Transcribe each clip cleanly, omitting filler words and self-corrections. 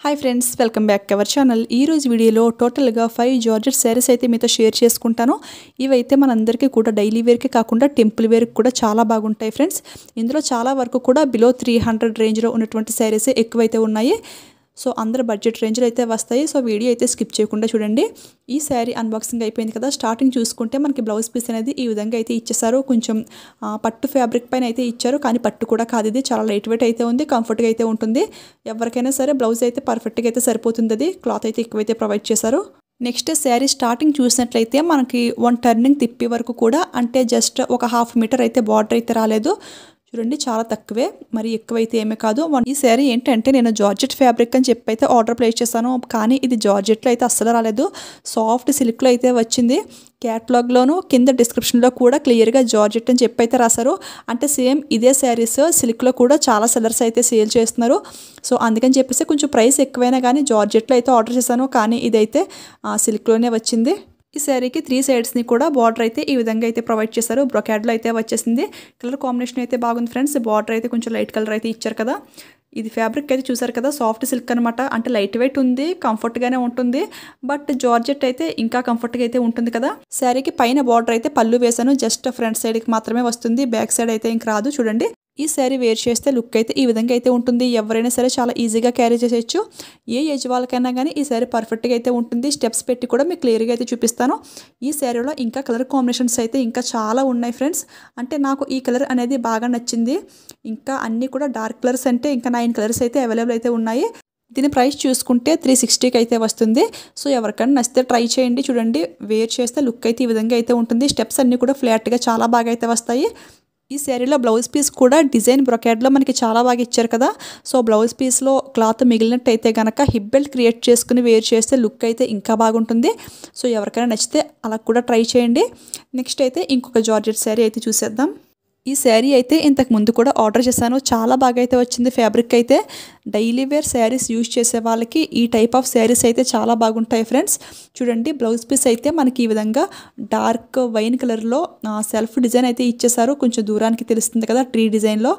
Hi friends, welcome back to our channel. ఈ రోజు వీడియోలో టోటల్గా 5 జార్జెట్ శారీస్ అయితే మీతో షేర్ చేసుకుంటాను. ఇవైతే మనందరికీ కూడా డైలీ వేర్కి కాకుండా టెంపుల్ వేర్కి కూడా చాలా బాగుంటాయి ఫ్రెండ్స్. ఇందులో చాలా వరకు కూడా బిలో 300 రేంజ్లో ఉన్నటువంటి శారీస్ ఎక్కువైతే ఉన్నాయి. సో అందరు బడ్జెట్ రేంజ్లో అయితే వస్తాయి. సో వీడియో అయితే స్కిప్ చేయకుండా చూడండి. ఈ శారీ అన్బాక్సింగ్ అయిపోయింది కదా. స్టార్టింగ్ చూసుకుంటే మనకి బ్లౌజ్ పీస్ అనేది ఈ విధంగా అయితే ఇచ్చేసారు. కొంచెం పట్టు ఫ్యాబ్రిక్ పైన అయితే ఇచ్చారు, కానీ పట్టు కూడా కాదు, ఇది చాలా లైట్ వెయిట్ అయితే ఉంది, కంఫర్ట్గా అయితే ఉంటుంది. ఎవరికైనా సరే బ్లౌజ్ అయితే పర్ఫెక్ట్గా అయితే సరిపోతుంది. అది క్లాత్ అయితే ఎక్కువైతే ప్రొవైడ్ చేశారు. నెక్స్ట్ శారీ స్టార్టింగ్ చూసినట్లయితే మనకి 1 టర్నింగ్ తిప్పే వరకు కూడా, అంటే జస్ట్ ఒక 1/2 మీటర్ అయితే బార్డర్ అయితే రాలేదు. చూడండి, చాలా తక్కువే, మరి ఎక్కువైతే ఏమీ కాదు. ఈ శారీ ఏంటంటే నేను జార్జెట్ ఫ్యాబ్రిక్ అని చెప్పి అయితే ఆర్డర్ ప్లేస్ చేశాను, కానీ ఇది జార్జెట్లో అయితే అస్సలు రాలేదు, సాఫ్ట్ సిల్క్లో అయితే వచ్చింది. క్యాటలాగ్లోను కింద డిస్క్రిప్షన్లో కూడా క్లియర్గా జార్జెట్ అని చెప్పి అయితే రాశారు. అంటే సేమ్ ఇదే శారీస్ సిల్క్లో కూడా చాలా సెల్లర్స్ అయితే సేల్ చేస్తున్నారు. సో అందుకని చెప్పేసి కొంచెం ప్రైస్ ఎక్కువైనా కానీ జార్జెట్లో అయితే ఆర్డర్ చేశాను, కానీ ఇదైతే సిల్క్లోనే వచ్చింది. ఈ శారీకి 3 సైడ్స్ని కూడా బార్డర్ అయితే ఈ విధంగా అయితే ప్రొవైడ్ చేశారు. బ్రొకాడ్లో అయితే వచ్చేసింది. కలర్ కాంబినేషన్ అయితే బాగుంది ఫ్రెండ్స్. బార్డర్ అయితే కొంచెం లైట్ కలర్ అయితే ఇచ్చారు కదా. ఇది ఫ్యాబ్రిక్ అయితే చూసారు కదా, సాఫ్ట్ సిల్క్ అనమాట. అంటే లైట్ వెయిట్ ఉంది, కంఫర్ట్గానే ఉంటుంది. బట్ జార్జెట్ అయితే ఇంకా కంఫర్ట్గా అయితే ఉంటుంది కదా. శారీకి పైన బార్డర్ అయితే పళ్ళు వేసాను, జస్ట్ ఫ్రంట్ సైడ్కి మాత్రమే వస్తుంది, బ్యాక్ సైడ్ అయితే ఇంక రాదు. చూడండి, ఈ శారీ వేర్ చేస్తే లుక్ అయితే ఈ విధంగా అయితే ఉంటుంది. ఎవరైనా సరే చాలా ఈజీగా క్యారీ చేసేయచ్చు. ఏ ఏజ్ వాళ్ళకైనా కానీ ఈ శారీ పర్ఫెక్ట్గా అయితే ఉంటుంది. స్టెప్స్ పెట్టి కూడా మీకు క్లియర్గా అయితే చూపిస్తాను. ఈ శారీలో ఇంకా కలర్ కాంబినేషన్స్ అయితే ఇంకా చాలా ఉన్నాయి ఫ్రెండ్స్. అంటే నాకు ఈ కలర్ అనేది బాగా నచ్చింది. ఇంకా అన్నీ కూడా డార్క్ కలర్స్, అంటే ఇంకా 9 కలర్స్ అయితే అవైలబుల్ అయితే ఉన్నాయి. దీని ప్రైస్ చూసుకుంటే 360కి అయితే వస్తుంది. సో ఎవరికైనా నచ్చితే ట్రై చేయండి. చూడండి, వేర్ చేస్తే లుక్ అయితే ఈ విధంగా అయితే ఉంటుంది. స్టెప్స్ అన్నీ కూడా ఫ్లాట్గా చాలా బాగా అయితే వస్తాయి. ఈ శారీలో బ్లౌజ్ పీస్ కూడా డిజైన్ బ్రొకాడ్లో మనకి చాలా బాగా ఇచ్చారు కదా. సో బ్లౌజ్ పీస్లో క్లాత్ మిగిలినట్టు అయితే కనుక హిప్ బెల్ట్ క్రియేట్ చేసుకుని వేర్ చేస్తే లుక్ అయితే ఇంకా బాగుంటుంది. సో ఎవరికైనా నచ్చితే అలా కూడా ట్రై చేయండి. నెక్స్ట్ అయితే ఇంకొక జార్జెట్ శారీ అయితే చూసేద్దాం. ఈ శారీ అయితే ఇంతకు ముందు కూడా ఆర్డర్ చేశాను, చాలా బాగా అయితే వచ్చింది. ఫ్యాబ్రిక్ అయితే డైలీ వేర్ శారీస్ యూజ్ చేసే వాళ్ళకి ఈ టైప్ ఆఫ్ శారీస్ అయితే చాలా బాగుంటాయి ఫ్రెండ్స్. చూడండి, బ్లౌజ్ పీస్ అయితే మనకి ఈ విధంగా డార్క్ వైన్ కలర్లో సెల్ఫ్ డిజైన్ అయితే ఇచ్చేసారు. కొంచెం దూరానికి తెలుస్తుంది కదా ట్రీ డిజైన్లో.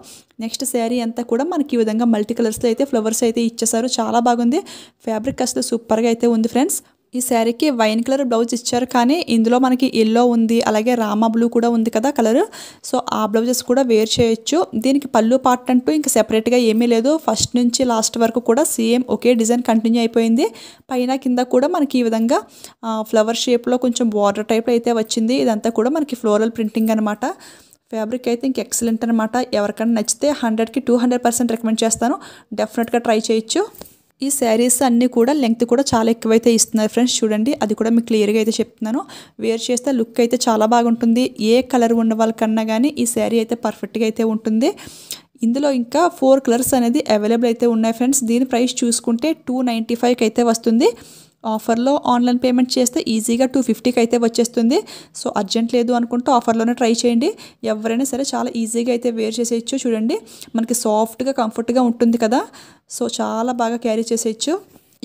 నెక్స్ట్ శారీ అంతా కూడా మనకి ఈ విధంగా మల్టీ కలర్స్లో అయితే ఫ్లవర్స్ అయితే ఇచ్చేసారు. చాలా బాగుంది. ఫ్యాబ్రిక్ అసలు సూపర్గా అయితే ఉంది ఫ్రెండ్స్. ఈ శారీకి వైన్ కలర్ బ్లౌజ్ ఇచ్చారు, కానీ ఇందులో మనకి ఎల్లో ఉంది, అలాగే రామా బ్లూ కూడా ఉంది కదా కలర్. సో ఆ బ్లౌజెస్ కూడా వేర్ చేయొచ్చు. దీనికి పళ్ళు పార్ట్ అంటూ ఇంకా సెపరేట్గా ఏమీ లేదు. ఫస్ట్ నుంచి లాస్ట్ వరకు కూడా సేమ్ ఒకే డిజైన్ కంటిన్యూ అయిపోయింది. పైన కింద కూడా మనకి ఈ విధంగా ఫ్లవర్ షేప్లో కొంచెం బార్డర్ టైప్లో అయితే వచ్చింది. ఇదంతా కూడా మనకి ఫ్లోరల్ ప్రింటింగ్ అనమాట. ఫ్యాబ్రిక్ అయితే ఇంక ఎక్సలెంట్ అనమాట. ఎవరికైనా నచ్చితే 100కి 200% రికమెండ్ చేస్తాను. డెఫినెట్గా ట్రై చేయొచ్చు. ఈ శారీస్ అన్నీ కూడా లెంగ్త్ కూడా చాలా ఎక్కువైతే ఇస్తున్నారు ఫ్రెండ్స్. చూడండి, అది కూడా మీకు క్లియర్గా అయితే చెప్తున్నాను. వేర్ చేస్తే లుక్ అయితే చాలా బాగుంటుంది. ఏ కలర్ ఉన్న వాళ్ళకన్నా కానీ ఈ శారీ అయితే పర్ఫెక్ట్గా అయితే ఉంటుంది. ఇందులో ఇంకా 4 కలర్స్ అనేది అవైలబుల్ అయితే ఉన్నాయి ఫ్రెండ్స్. దీని ప్రైస్ చూసుకుంటే 295కి అయితే వస్తుంది. ఆఫర్లో ఆన్లైన్ పేమెంట్ చేస్తే ఈజీగా 250కి అయితే వచ్చేస్తుంది. సో అర్జెంట్ లేదు అనుకుంటూ ఆఫర్లోనే ట్రై చేయండి. ఎవరైనా సరే చాలా ఈజీగా అయితే వేర్ చేసేయచ్చు. చూడండి, మనకి సాఫ్ట్గా కంఫర్ట్గా ఉంటుంది కదా. సో చాలా బాగా క్యారీ చేసేయచ్చు.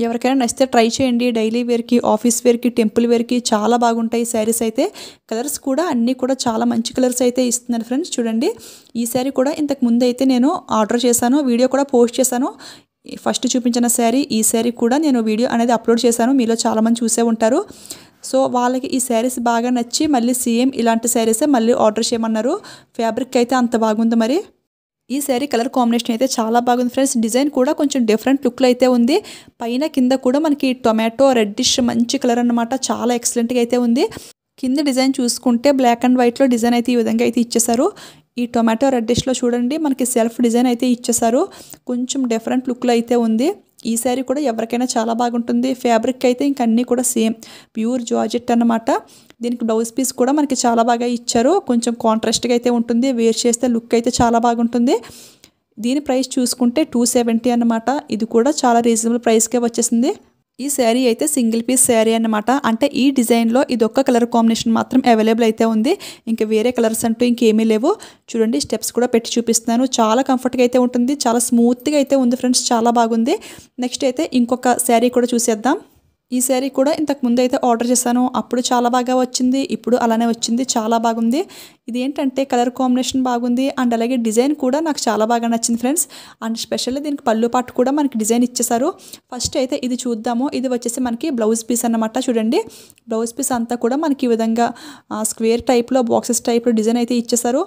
ఎవరికైనా నచ్చితే ట్రై చేయండి. డైలీ వేర్కి, ఆఫీస్ వేర్కి, టెంపుల్ వేర్కి చాలా బాగుంటాయి శారీస్ అయితే. కలర్స్ కూడా అన్నీ కూడా చాలా మంచి కలర్స్ అయితే ఇస్తున్నారు ఫ్రెండ్స్. చూడండి, ఈ శారీ కూడా ఇంతకు ముందు అయితే నేను ఆర్డర్ చేశాను, వీడియో కూడా పోస్ట్ చేశాను. ఫస్ట్ చూపించిన శారీ, ఈ శారీ కూడా నేను వీడియో అనేది అప్లోడ్ చేశాను. మీలో చాలామంది చూసే ఉంటారు. సో వాళ్ళకి ఈ శారీస్ బాగా నచ్చి మళ్ళీ సేమ్ ఇలాంటి శారీసే మళ్ళీ ఆర్డర్ చేయమన్నారు. ఫ్యాబ్రిక్ అయితే అంత బాగుంది. మరి ఈ శారీ కలర్ కాంబినేషన్ అయితే చాలా బాగుంది ఫ్రెండ్స్. డిజైన్ కూడా కొంచెం డిఫరెంట్ లుక్లో అయితే ఉంది. పైన కింద కూడా మనకి టొమాటో రెడ్డిష్ మంచి కలర్ అనమాట. చాలా ఎక్సలెంట్గా అయితే ఉంది. కింద డిజైన్ చూసుకుంటే బ్లాక్ అండ్ వైట్లో డిజైన్ అయితే ఈ విధంగా అయితే ఇచ్చేసారు. ఈ టొమాటో రెడ్డిష్లో చూడండి మనకి సెల్ఫ్ డిజైన్ అయితే ఇచ్చేసారు. కొంచెం డిఫరెంట్ లుక్లో అయితే ఉంది. ఈ శారీ కూడా ఎవరికైనా చాలా బాగుంటుంది. ఫ్యాబ్రిక్ అయితే ఇంక అన్నీ కూడా సేమ్ ప్యూర్ జార్జెట్ అన్నమాట. దీనికి బ్లౌజ్ పీస్ కూడా మనకి చాలా బాగా ఇచ్చారు. కొంచెం కాంట్రాస్ట్గా అయితే ఉంటుంది. వేర్ చేస్తే లుక్ అయితే చాలా బాగుంటుంది. దీని ప్రైస్ చూసుకుంటే 270 అన్నమాట. ఇది కూడా చాలా రీజనబుల్ ప్రైస్కే వచ్చేసింది. ఈ శారీ అయితే సింగిల్ పీస్ శారీ అన్నమాట. అంటే ఈ డిజైన్లో ఇదొక్క కలర్ కాంబినేషన్ మాత్రం అవైలబుల్ అయితే ఉంది. ఇంకా వేరే కలర్స్ అంటూ ఇంకేమీ లేవు. చూడండి, స్టెప్స్ కూడా పెట్టి చూపిస్తున్నాను. చాలా కంఫర్ట్గా అయితే ఉంటుంది. చాలా స్మూత్గా అయితే ఉంది ఫ్రెండ్స్. చాలా బాగుంది. నెక్స్ట్ అయితే ఇంకొక శారీ కూడా చూసేద్దాం. ఈ శారీ కూడా ఇంతకు ముందు అయితే ఆర్డర్ చేశాను. అప్పుడు చాలా బాగా వచ్చింది. ఇప్పుడు అలానే వచ్చింది. చాలా బాగుంది. ఇది ఏంటంటే కలర్ కాంబినేషన్ బాగుంది అండ్ అలాగే డిజైన్ కూడా నాకు చాలా బాగా నచ్చింది ఫ్రెండ్స్. అండ్ స్పెషల్లీ దీనికి పళ్ళు పాటు కూడా మనకి డిజైన్ ఇచ్చేసారు. ఫస్ట్ అయితే ఇది చూద్దాము. ఇది వచ్చేసి మనకి బ్లౌజ్ పీస్ అన్నమాట. చూడండి, బ్లౌజ్ పీస్ అంతా కూడా మనకి ఈ విధంగా స్క్వేర్ టైప్లో బాక్సెస్ టైప్లో డిజైన్ అయితే ఇచ్చేసారు.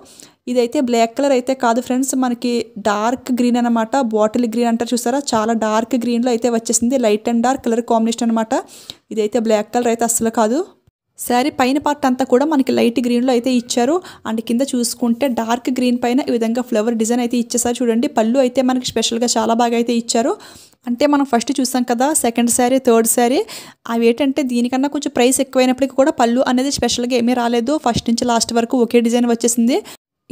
ఇదైతే బ్లాక్ కలర్ అయితే కాదు ఫ్రెండ్స్, మనకి డార్క్ గ్రీన్ అనమాట. బాటిల్ గ్రీన్ అంటారు చూసారా, చాలా డార్క్ గ్రీన్లో అయితే వచ్చేసింది. Light and dark colour combination అనమాట. ఇదైతే బ్లాక్ కలర్ అయితే అస్సలు కాదు. శారీ పైన పార్ట్ అంతా కూడా మనకి లైట్ గ్రీన్లో అయితే ఇచ్చారు. అండ్ కింద చూసుకుంటే డార్క్ గ్రీన్ పైన ఈ విధంగా ఫ్లవర్ డిజైన్ అయితే ఇచ్చేసారు. చూడండి, పళ్ళు అయితే మనకి స్పెషల్గా చాలా బాగా అయితే ఇచ్చారు. అంటే మనం ఫస్ట్ చూసాం కదా సెకండ్ శారీ, థర్డ్ శారీ, అవి ఏంటంటే దీనికన్నా కొంచెం ప్రైస్ ఎక్కువైనప్పటికీ కూడా పళ్ళు అనేది స్పెషల్గా ఏమీ రాలేదు. ఫస్ట్ నుంచి లాస్ట్ వరకు ఒకే డిజైన్ వచ్చేసింది.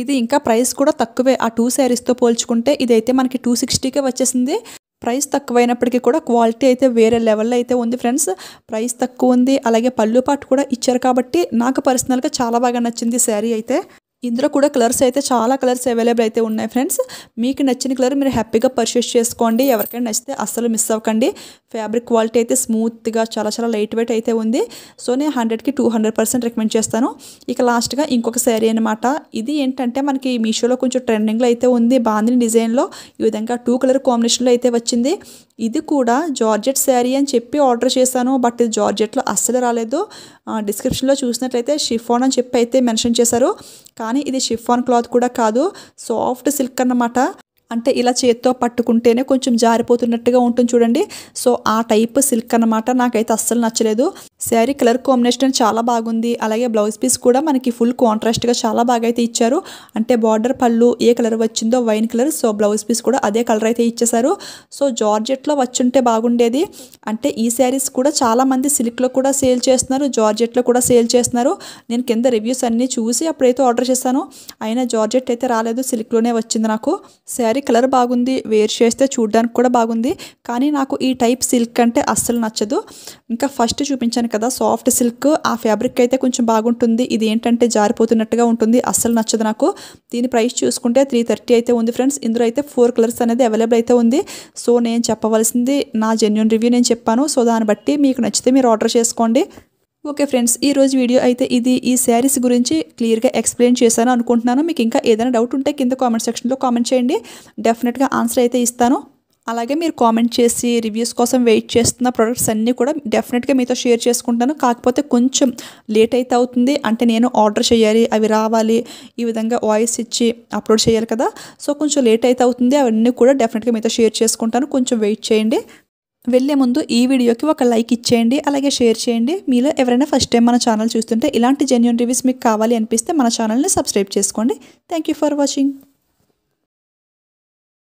ఇది ఇంకా ప్రైస్ కూడా తక్కువే. ఆ 2 శారీస్తో పోల్చుకుంటే ఇదైతే మనకి 260కే వచ్చేసింది. ప్రైస్ తక్కువైనప్పటికీ కూడా క్వాలిటీ అయితే వేరే లెవెల్లో అయితే ఉంది ఫ్రెండ్స్. ప్రైస్ తక్కువ ఉంది, అలాగే పళ్ళు పాటు కూడా ఇచ్చారు కాబట్టి నాకు పర్సనల్గా చాలా బాగా నచ్చింది శారీ అయితే. ఇందులో కూడా కలర్స్ అయితే చాలా కలర్స్ అవైలబుల్ అయితే ఉన్నాయి ఫ్రెండ్స్. మీకు నచ్చిన కలర్ మీరు హ్యాపీగా పర్చేస్ చేసుకోండి. ఎవరికైనా నచ్చితే అస్సలు మిస్ అవ్వకండి. ఫ్యాబ్రిక్ క్వాలిటీ అయితే స్మూత్గా చాలా చాలా లైట్ వెయిట్ అయితే ఉంది. సో నేను 100కి 200% రికమెండ్ చేస్తాను. ఇక లాస్ట్గా ఇంకొక శారీ అనమాట. ఇది ఏంటంటే మనకి మీషోలో కొంచెం ట్రెండింగ్లో అయితే ఉంది. బాందిని డిజైన్లో ఈ విధంగా 2 కలర్ కాంబినేషన్లో అయితే వచ్చింది. ఇది కూడా జార్జెట్ శారీ అని చెప్పి ఆర్డర్ చేశాను. బట్ ఇది జార్జెట్లో అస్సలు రాలేదు. డిస్క్రిప్షన్లో చూసినట్లయితే షిఫాన్ అని చెప్పి అయితే మెన్షన్ చేశారు. కానీ ఇది షిఫాన్ క్లాత్ కూడా కాదు, సాఫ్ట్ సిల్క్ అన్నమాట. అంటే ఇలా చేత్తో పట్టుకుంటేనే కొంచెం జారిపోతున్నట్టుగా ఉంటుంది చూడండి. సో ఆ టైప్ సిల్క్ అన్నమాట. నాకైతే అస్సలు నచ్చలేదు. శారీ కలర్ కాంబినేషన్ చాలా బాగుంది. అలాగే బ్లౌజ్ పీస్ కూడా మనకి ఫుల్ కాంట్రాస్ట్గా చాలా బాగా అయితే ఇచ్చారు. అంటే బార్డర్ పళ్ళు ఏ కలర్ వచ్చిందో wine colour, so blouse piece కూడా అదే కలర్ అయితే ఇచ్చేసారు. సో జార్జెట్లో వచ్చుంటే బాగుండేది. అంటే ఈ శారీస్ కూడా చాలామంది సిల్క్లో కూడా సేల్ చేస్తున్నారు, జార్జెట్లో కూడా సేల్ చేస్తున్నారు. నేను కింద రివ్యూస్ అన్నీ చూసి అప్పుడైతే ఆర్డర్ చేశాను. అయినా జార్జెట్ అయితే రాలేదు, సిల్క్లోనే వచ్చింది నాకు. శారీ కలర్ బాగుంది, వేర్ చేస్తే చూడడానికి కూడా బాగుంది. కానీ నాకు ఈ టైప్ సిల్క్ అంటే అస్సలు నచ్చదు. ఇంకా ఫస్ట్ చూపించాను కదా సాఫ్ట్ సిల్క్, ఆ ఫ్యాబ్రిక్ అయితే కొంచెం బాగుంటుంది. ఇది ఏంటంటే జారిపోతున్నట్టుగా ఉంటుంది, అస్సలు నచ్చదు నాకు. దీని ప్రైస్ చూసుకుంటే 330 అయితే ఉంది ఫ్రెండ్స్. ఇందులో అయితే 4 కలర్స్ అనేది అవైలబుల్ అయితే ఉంది. సో నేను చెప్పవలసింది నా జెన్యూన్ రివ్యూ నేను చెప్పాను. సో దాన్ని బట్టి మీకు నచ్చితే మీరు ఆర్డర్ చేసుకోండి. ఓకే ఫ్రెండ్స్, ఈరోజు వీడియో అయితే ఇది. ఈ శారీస్ గురించి క్లియర్గా ఎక్స్ప్లెయిన్ చేశాను అనుకుంటున్నాను. మీకు ఇంకా ఏదైనా డౌట్ ఉంటే కింద కామెంట్ సెక్షన్లో కామెంట్ చేయండి. డెఫినెట్గా ఆన్సర్ అయితే ఇస్తాను. అలాగే మీరు కామెంట్ చేసి రివ్యూస్ కోసం వెయిట్ చేస్తున్న ప్రొడక్ట్స్ అన్నీ కూడా డెఫినెట్గా మీతో షేర్ చేసుకుంటాను. కాకపోతే కొంచెం లేట్ అయితే అవుతుంది. అంటే నేను ఆర్డర్ చేయాలి, అవి రావాలి, ఈ విధంగా వాయిస్ ఇచ్చి అప్లోడ్ చేయాలి కదా. సో కొంచెం లేట్ అయితే అవుతుంది. అవన్నీ కూడా డెఫినెట్గా మీతో షేర్ చేసుకుంటాను. కొంచెం వెయిట్ చేయండి. వెళ్ళే ముందు ఈ వీడియోకి ఒక లైక్ ఇచ్చేయండి, అలాగే షేర్ చేయండి. మీలో ఎవరైనా ఫస్ట్ టైం మన ఛానల్ చూస్తుంటే ఇలాంటి జెన్యూన్ రివ్యూస్ మీకు కావాలి అనిపిస్తే మన ఛానల్ని సబ్స్క్రైబ్ చేసుకోండి. Thank you for watching.